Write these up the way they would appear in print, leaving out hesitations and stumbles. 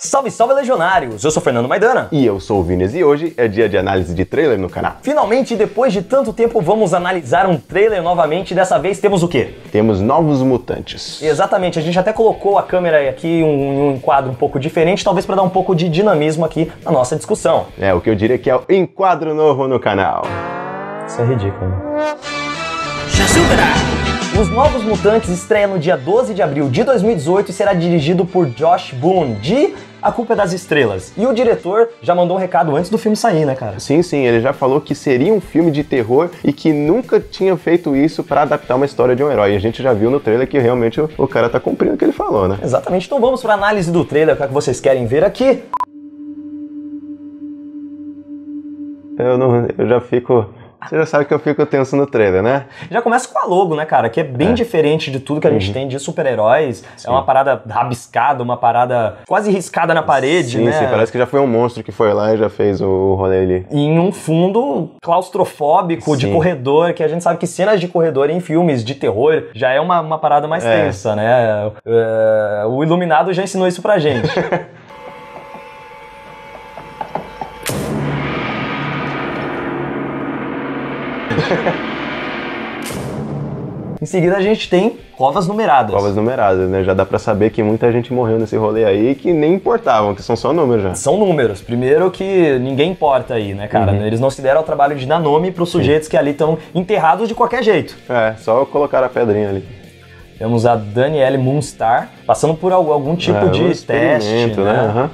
Salve, salve, legionários! Eu sou Fernando Maidana. E eu sou o Vinícius e hoje é dia de análise de trailer no canal. Finalmente, depois de tanto tempo, vamos analisar um trailer novamente. Dessa vez temos o quê? Temos Novos Mutantes. Exatamente, a gente até colocou a câmera aqui em um enquadro um pouco diferente, talvez para dar um pouco de dinamismo aqui na nossa discussão. É, o que eu diria que é o enquadro novo no canal. Isso é ridículo. Os Novos Mutantes estreia no dia 12 de abril de 2018 e será dirigido por Josh Boone, de A Culpa é das Estrelas. E o diretor já mandou um recado antes do filme sair, né, cara? Sim, ele já falou que seria um filme de terror e que nunca tinha feito isso pra adaptar uma história de um herói. E a gente já viu no trailer que realmente o cara tá cumprindo o que ele falou, né? Exatamente, então vamos pra análise do trailer, que é o que vocês querem ver aqui. Eu já fico... Você já sabe que eu fico tenso no trailer, né? Já começa com a logo, né, cara? Que é bem diferente de tudo que a gente tem de super-heróis. É uma parada rabiscada, uma parada quase riscada na parede, né? Sim, parece que já foi um monstro que foi lá e já fez o rolê ali. E em um fundo claustrofóbico, de corredor, que a gente sabe que cenas de corredor em filmes de terror já é uma parada mais tensa, né? O Iluminado já ensinou isso pra gente. Em seguida a gente tem covas numeradas. Covas numeradas, né? Já dá pra saber que muita gente morreu nesse rolê aí que nem importavam, que são só números já. São números. Primeiro que ninguém importa aí, né, cara? Eles não se deram ao trabalho de dar nome pros sujeitos que ali estão enterrados de qualquer jeito. É, só colocar a pedrinha ali. Temos a Danielle Moonstar passando por algum tipo de teste, né?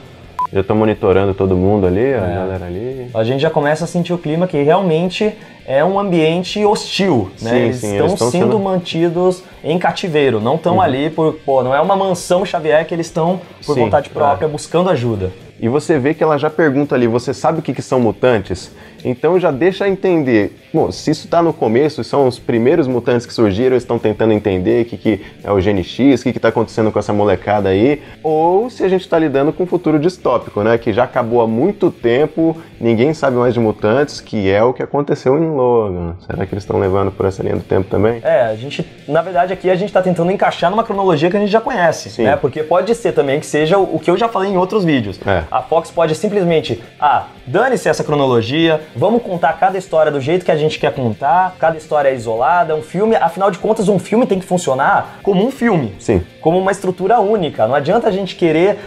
Já tô monitorando todo mundo ali, a galera ali. A gente já começa a sentir o clima que realmente é um ambiente hostil, né? Eles estão sendo mantidos em cativeiro, não estão ali não é uma mansão Xavier que eles estão por vontade própria buscando ajuda. E você vê que ela já pergunta ali, você sabe o que são mutantes? Então já deixa entender, bom, se isso tá no começo, são os primeiros mutantes que surgiram, eles estão tentando entender o que é o Gene X, o que tá acontecendo com essa molecada aí, ou se a gente tá lidando com um futuro distópico, né, que já acabou há muito tempo, ninguém sabe mais de mutantes, que é o que aconteceu em Logan. Será que eles estão levando por essa linha do tempo também? A gente, na verdade aqui a gente tá tentando encaixar numa cronologia que a gente já conhece, né, porque pode ser também que seja o que eu já falei em outros vídeos. A Fox pode simplesmente, dane-se essa cronologia, vamos contar cada história do jeito que a gente quer contar, cada história é isolada, um filme, afinal de contas um filme tem que funcionar como um filme, como uma estrutura única, não adianta a gente querer,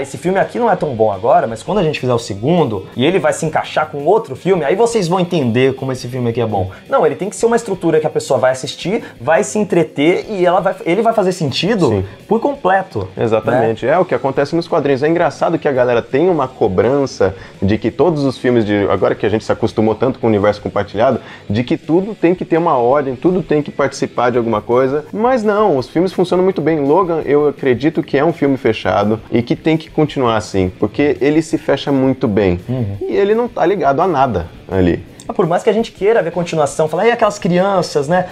esse filme aqui não é tão bom agora, mas quando a gente fizer o segundo, e ele vai se encaixar com outro filme, aí vocês vão entender como esse filme aqui é bom. Não, ele tem que ser uma estrutura que a pessoa vai assistir, vai se entreter e ele vai fazer sentido por completo. Exatamente, é o que acontece nos quadrinhos. É engraçado que a galera tem uma cobrança de que todos os filmes agora que a gente se acostumou tanto com o universo compartilhado, de que tudo tem que ter uma ordem, tudo tem que participar de alguma coisa, mas não, os filmes funcionam muito bem. Logan, eu acredito que é um filme fechado e que tem que continuar assim, porque ele se fecha muito bem e ele não tá ligado a nada ali. Por mais que a gente queira ver continuação, falar, e aquelas crianças, né?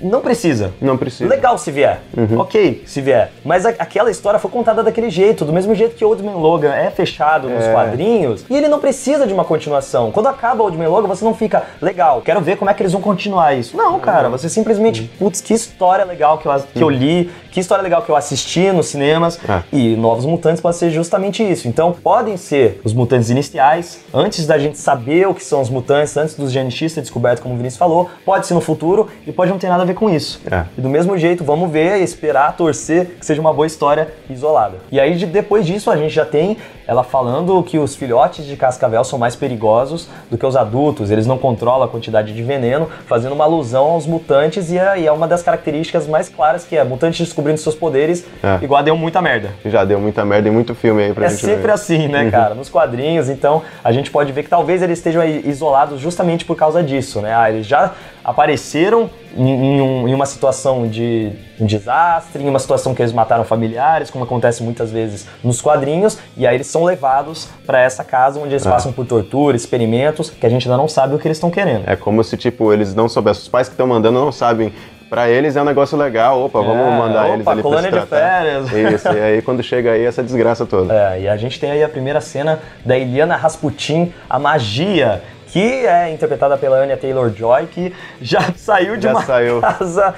Não precisa. Não precisa. Legal se vier. Ok, se vier. Mas aquela história foi contada daquele jeito, do mesmo jeito que Old Man Logan é fechado nos quadrinhos, e ele não precisa de uma continuação. Quando acaba Old Man Logan, você não fica, legal, quero ver como é que eles vão continuar isso. Não, cara, você simplesmente, putz, que história legal que eu li, que história legal que eu assisti nos cinemas, e Novos Mutantes pode ser justamente isso. Então, podem ser os mutantes iniciais, antes da gente saber o que são os mutantes, antes dos Gene X ser descoberto, como o Vinícius falou, pode ser no futuro e pode não ter nada a ver com isso. E do mesmo jeito, vamos ver, esperar, torcer que seja uma boa história isolada. E aí, depois disso, a gente já tem ela falando que os filhotes de cascavel são mais perigosos do que os adultos, eles não controlam a quantidade de veneno, fazendo uma alusão aos mutantes e é uma das características mais claras que é mutantes descobrindo seus poderes, igual deu muita merda. Já deu muita merda em muito filme aí pra gente ver. É sempre assim, né, cara? Nos quadrinhos, então, a gente pode ver que talvez eles estejam isolados justamente por causa disso, né? Eles já apareceram em uma situação de um desastre, em uma situação que eles mataram familiares, como acontece muitas vezes nos quadrinhos, e aí eles são levados para essa casa onde eles passam por tortura, experimentos, que a gente ainda não sabe o que eles estão querendo. É como se, tipo, eles não soubessem, os pais que estão mandando não sabem. Pra eles é um negócio legal, vamos mandar eles ali pra se tratar. Colônia de férias. Isso, e aí quando chega aí essa desgraça toda. E a gente tem aí a primeira cena da Illyana Rasputin, a magia, que é interpretada pela Anya Taylor-Joy, que já saiu de casa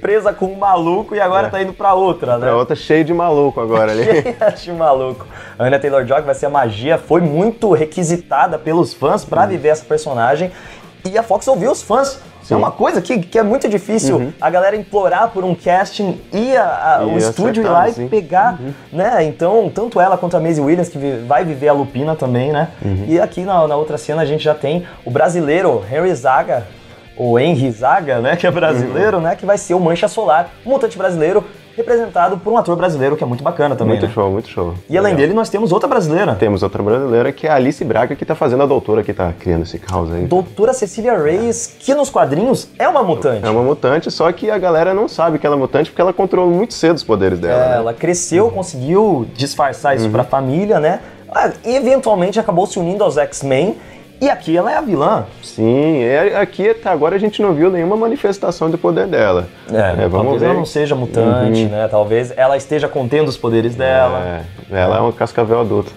presa com um maluco e agora tá indo pra outra, né? Pra outra cheia de maluco agora ali. Cheia de maluco. A Anya Taylor-Joy, que vai ser a magia, foi muito requisitada pelos fãs pra viver essa personagem e a Fox ouviu os fãs. Sim. É uma coisa que é muito difícil a galera implorar por um casting e o estúdio ir lá e pegar, né? Então, tanto ela quanto a Maisie Williams, que vai viver a Lupina também, né? E aqui na outra cena a gente já tem o brasileiro Henry Zaga, ou Henry Zaga, né? Que é brasileiro, né? Que vai ser o Mancha Solar, um mutante brasileiro representado por um ator brasileiro, que é muito bacana também, Muito show, muito show. E além dele, nós temos outra brasileira. Temos outra brasileira, que é a Alice Braga, que tá fazendo a doutora, que tá criando esse caos aí. Doutora Cecília Reyes, que nos quadrinhos é uma mutante. É uma mutante, só que a galera não sabe que ela é mutante, porque ela controlou muito cedo os poderes dela. Né? Ela cresceu, conseguiu disfarçar isso pra família, né? E eventualmente acabou se unindo aos X-Men. E aqui ela é a vilã. Sim, aqui até agora a gente não viu nenhuma manifestação do poder dela. Vamos talvez ver. Ela não seja mutante, né? Talvez ela esteja contendo os poderes dela. Ela é um cascavel adulto.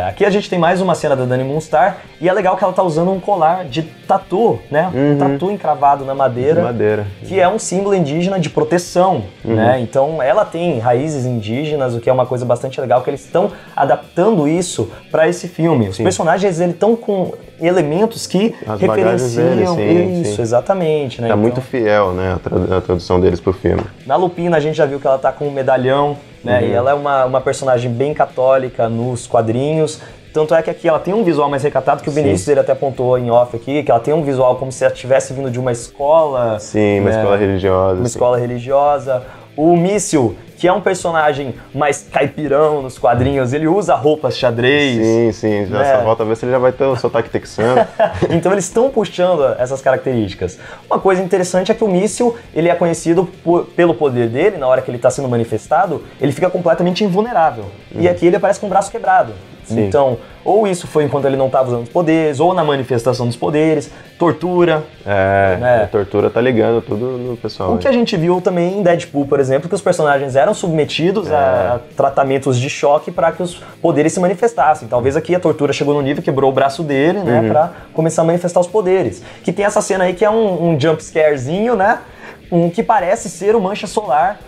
Aqui a gente tem mais uma cena da Dani Moonstar e é legal que ela tá usando um colar de tatu, né? Um tatu encravado na madeira, que é um símbolo indígena de proteção, né? Então ela tem raízes indígenas, o que é uma coisa bastante legal, que eles estão adaptando isso para esse filme. Os personagens, eles estão com elementos que referenciam isso, exatamente, né? Tá muito fiel, né, a tradução deles pro filme. Na Lupina a gente já viu que ela tá com um medalhão, né? E ela é uma personagem bem católica nos quadrinhos. Tanto é que aqui ela tem um visual mais recatado, que o Vinícius ele até apontou em off aqui, que ela tem um visual como se ela tivesse vindo de uma escola. Sim, uma escola religiosa. Uma escola religiosa. O Míssil, que é um personagem mais caipirão nos quadrinhos, ele usa roupas xadrez. Sim, já só volta a ver se ele já vai ter o sotaque texano. Então eles estão puxando essas características. Uma coisa interessante é que o Míssil, ele é conhecido pelo poder dele, na hora que ele está sendo manifestado, ele fica completamente invulnerável. E aqui ele aparece com o braço quebrado. Sim. Então, ou isso foi enquanto ele não estava usando os poderes, ou na manifestação dos poderes, tortura. A tortura tá ligando tudo no pessoal. O que a gente viu também em Deadpool, por exemplo, que os personagens eram submetidos a tratamentos de choque para que os poderes se manifestassem. Talvez aqui a tortura chegou no nível, quebrou o braço dele, né, para começar a manifestar os poderes. Que tem essa cena aí que é um jump scarezinho, né, que parece ser o Mancha Solar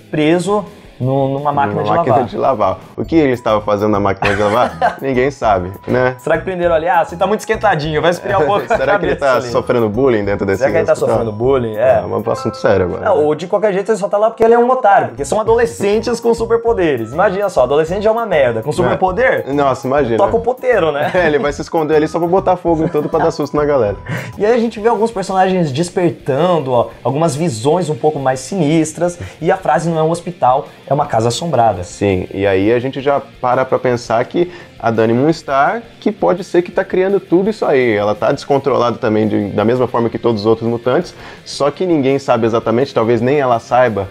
preso numa máquina de lavar. O que ele estava fazendo na máquina de lavar? Ninguém sabe, né? Será que prenderam ali? Você tá muito esquentadinho, vai esfriar um pouco a Será que ele tá sofrendo bullying dentro desse Será que ele tá sofrendo bullying? É um assunto sério agora. Não, ou de qualquer jeito ele só tá lá porque ele é um otário, porque são adolescentes com superpoderes. Imagina só, adolescente é uma merda, com superpoder? Nossa, imagina. Toca o poteiro, né? Ele vai se esconder ali só pra botar fogo em tudo pra dar susto na galera. E aí a gente vê alguns personagens despertando, algumas visões um pouco mais sinistras, e a frase não é um hospital, é uma casa assombrada. Sim, e aí a gente já para pra pensar que a Dani Moonstar, que pode ser que tá criando tudo isso aí. Ela tá descontrolada também, da mesma forma que todos os outros mutantes, só que ninguém sabe exatamente, talvez nem ela saiba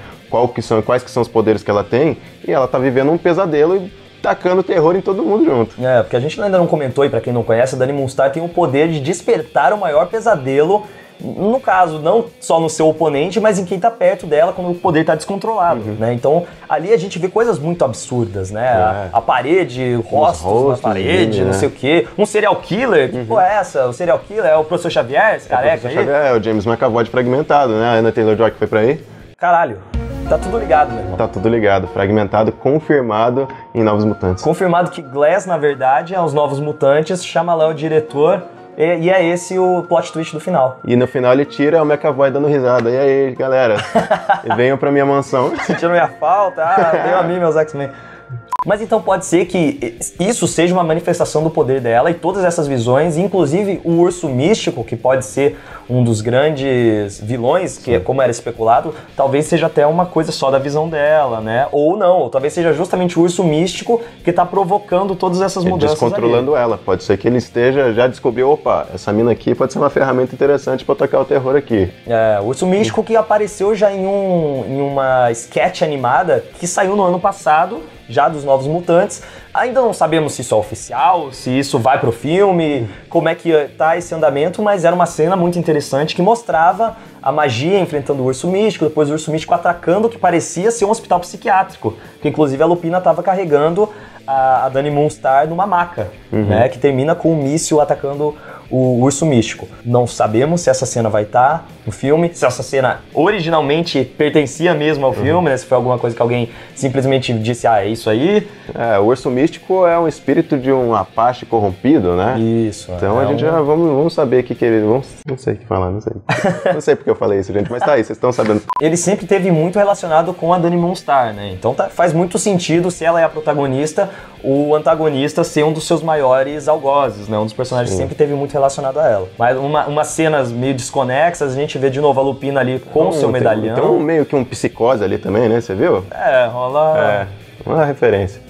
quais que são os poderes que ela tem, e ela tá vivendo um pesadelo e tacando terror em todo mundo junto. Porque a gente ainda não comentou, e pra quem não conhece, a Dani Moonstar tem o poder de despertar o maior pesadelo, no caso, não só no seu oponente, mas em quem tá perto dela quando o poder tá descontrolado, né? Então, ali a gente vê coisas muito absurdas, né? A parede, rostos na parede, não sei o quê. Um serial killer, que porra é essa? O serial killer é o Professor Xavier, esse careca aí? É o James McAvoy fragmentado, né? A Anya Taylor-Joy que foi pra aí. Caralho. Tá tudo ligado, meu irmão. Tá tudo ligado, fragmentado, confirmado em Novos Mutantes. Confirmado que Glass, na verdade, é os Novos Mutantes, Shyamalan é o diretor, e é esse o plot twist do final. E no final ele tira o McAvoy dando risada. E aí, galera, venham pra minha mansão. Sentiram minha falta? Venham a mim, meus X-Men. Mas então pode ser que isso seja uma manifestação do poder dela e todas essas visões, inclusive o urso místico, que pode ser um dos grandes vilões, que como era especulado, talvez seja até uma coisa só da visão dela, né? Ou não, ou talvez seja justamente o urso místico que tá provocando todas essas mudanças descontrolando ali. Ela. Pode ser que ele já descobriu, opa, essa mina aqui pode ser uma ferramenta interessante pra tocar o terror aqui. O urso místico que apareceu já em uma sketch animada que saiu no ano passado, já dos Novos Mutantes. Ainda não sabemos se isso é oficial, se isso vai pro filme, como é que tá esse andamento, mas era uma cena muito interessante que mostrava a magia enfrentando o urso místico, depois o urso místico atacando o que parecia ser um hospital psiquiátrico, que inclusive a Lupina estava carregando a Dani Moonstar numa maca, né? Que termina com um míssil atacando o urso místico. Não sabemos se essa cena vai estar no filme, se essa cena originalmente pertencia mesmo ao filme, né? Se foi alguma coisa que alguém simplesmente disse, é isso aí. O urso místico é um espírito de um Apache corrompido, né? Isso. Então a gente já vamos saber o que ele... Não sei o que falar, não sei. Não sei porque eu falei isso, gente, mas tá aí, vocês estão sabendo. Ele sempre teve muito relacionado com a Dani Moonstar, né? Então faz muito sentido, se ela é a protagonista, o antagonista ser um dos seus maiores algozes, né? Um dos personagens que sempre teve muito relacionado a ela. Mas umas cenas meio desconexas, a gente vê de novo a Lupina ali com o seu medalhão. Tem meio que um psicose ali também, né? Você viu? Rola... uma referência.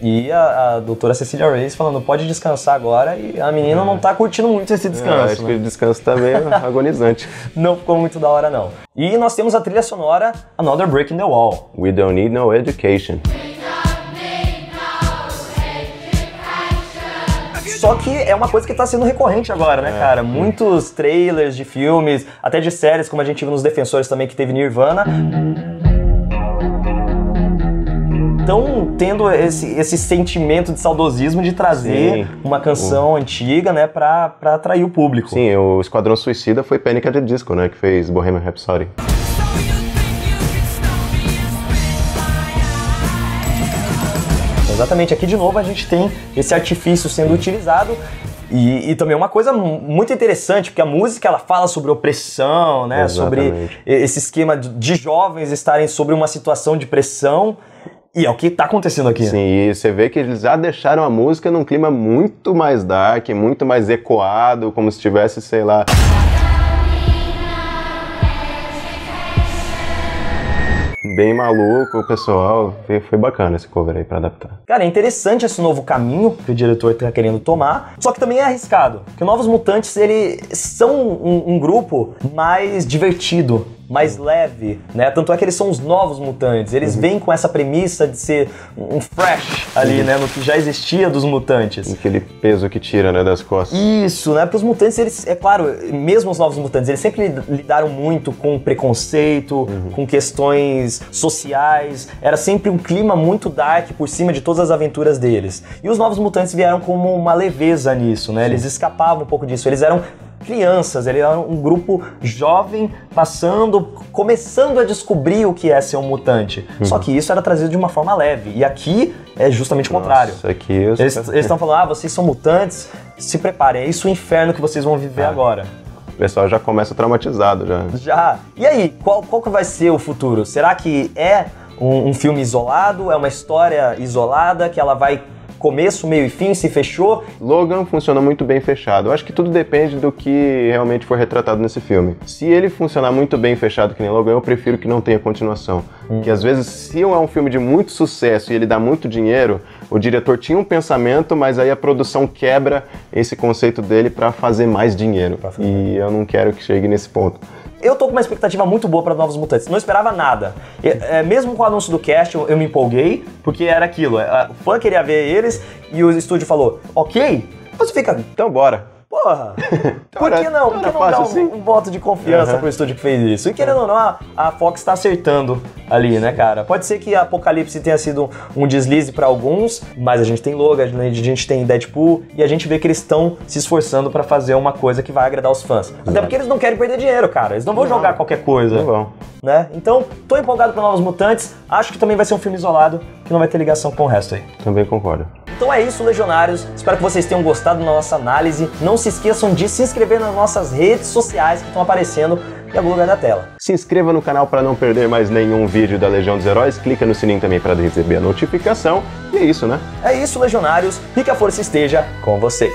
E a doutora Cecília Reyes falando, pode descansar agora, e a menina não tá curtindo muito esse descanso. Acho que o descanso tá meio agonizante. Não ficou muito da hora, não. E nós temos a trilha sonora Another Brick in the Wall. We don't need no education. Só que é uma coisa que tá sendo recorrente agora, né, cara? Muitos trailers de filmes, até de séries, como a gente viu nos Defensores também, que teve Nirvana. Estão tendo esse sentimento de saudosismo de trazer uma canção antiga, né, pra atrair o público. Sim, o Esquadrão Suicida foi Panic! At the Disco, né, que fez Bohemian Rhapsody. Exatamente, aqui de novo a gente tem esse artifício sendo utilizado. E também uma coisa muito interessante, porque a música ela fala sobre opressão, né? Exatamente. Sobre esse esquema de jovens estarem sobre uma situação de pressão. E é o que tá acontecendo aqui. Sim, e você vê que eles já deixaram a música num clima muito mais dark, muito mais ecoado, como se tivesse, sei lá... Bem maluco, o pessoal, foi bacana esse cover aí pra adaptar. Cara, é interessante esse novo caminho que o diretor tá querendo tomar, só que também é arriscado, porque Novos Mutantes, eles são um grupo mais divertido, mais leve, né? Tanto é que eles são os Novos Mutantes, eles vêm com essa premissa de ser um fresh ali, né? No que já existia dos Mutantes. Aquele peso que tira, né, das costas. Isso, né? Porque os Mutantes, eles, é claro, mesmo os Novos Mutantes, eles sempre lidaram muito com preconceito, com questões sociais, era sempre um clima muito dark por cima de todas as aventuras deles. E os Novos Mutantes vieram como uma leveza nisso, né? Eles escapavam um pouco disso, eles eram crianças, ele era um grupo jovem começando a descobrir o que é ser um mutante. Só que isso era trazido de uma forma leve. E aqui é justamente o contrário. Aqui eles estão falando, vocês são mutantes, se preparem, é isso o inferno que vocês vão viver agora. O pessoal já começa traumatizado já. E aí, qual que vai ser o futuro? Será que é um filme isolado? É uma história isolada que ela vai começo, meio e fim, se fechou? Logan funciona muito bem fechado. Eu acho que tudo depende do que realmente for retratado nesse filme. Se ele funcionar muito bem fechado que nem Logan, eu prefiro que não tenha continuação. Porque às vezes, se é um filme de muito sucesso e ele dá muito dinheiro, o diretor tinha um pensamento, mas aí a produção quebra esse conceito dele pra fazer mais dinheiro. E eu não quero que chegue nesse ponto. Eu tô com uma expectativa muito boa para Novos Mutantes, não esperava nada. Mesmo com o anúncio do cast, eu me empolguei, porque era aquilo, o fã queria ver eles e o estúdio falou, ok, você fica... Então bora. Porra, por que não? Por que não dar um voto de confiança pro estúdio que fez isso? E querendo ou não, a Fox tá acertando ali, né, cara? Pode ser que Apocalipse tenha sido um deslize pra alguns, mas a gente tem Logan, a gente tem Deadpool, e a gente vê que eles estão se esforçando pra fazer uma coisa que vai agradar os fãs. Até porque eles não querem perder dinheiro, cara. Eles não vão jogar qualquer coisa. Não vão. Né? Então, tô empolgado pra Novos Mutantes. Acho que também vai ser um filme isolado, que não vai ter ligação com o resto aí. Também concordo. Então é isso, Legionários. Espero que vocês tenham gostado da nossa análise. Não se esqueçam de se inscrever nas nossas redes sociais que estão aparecendo em algum lugar da tela. Se inscreva no canal para não perder mais nenhum vídeo da Legião dos Heróis. Clica no sininho também para receber a notificação. E é isso, né? É isso, Legionários. E que a força esteja com vocês.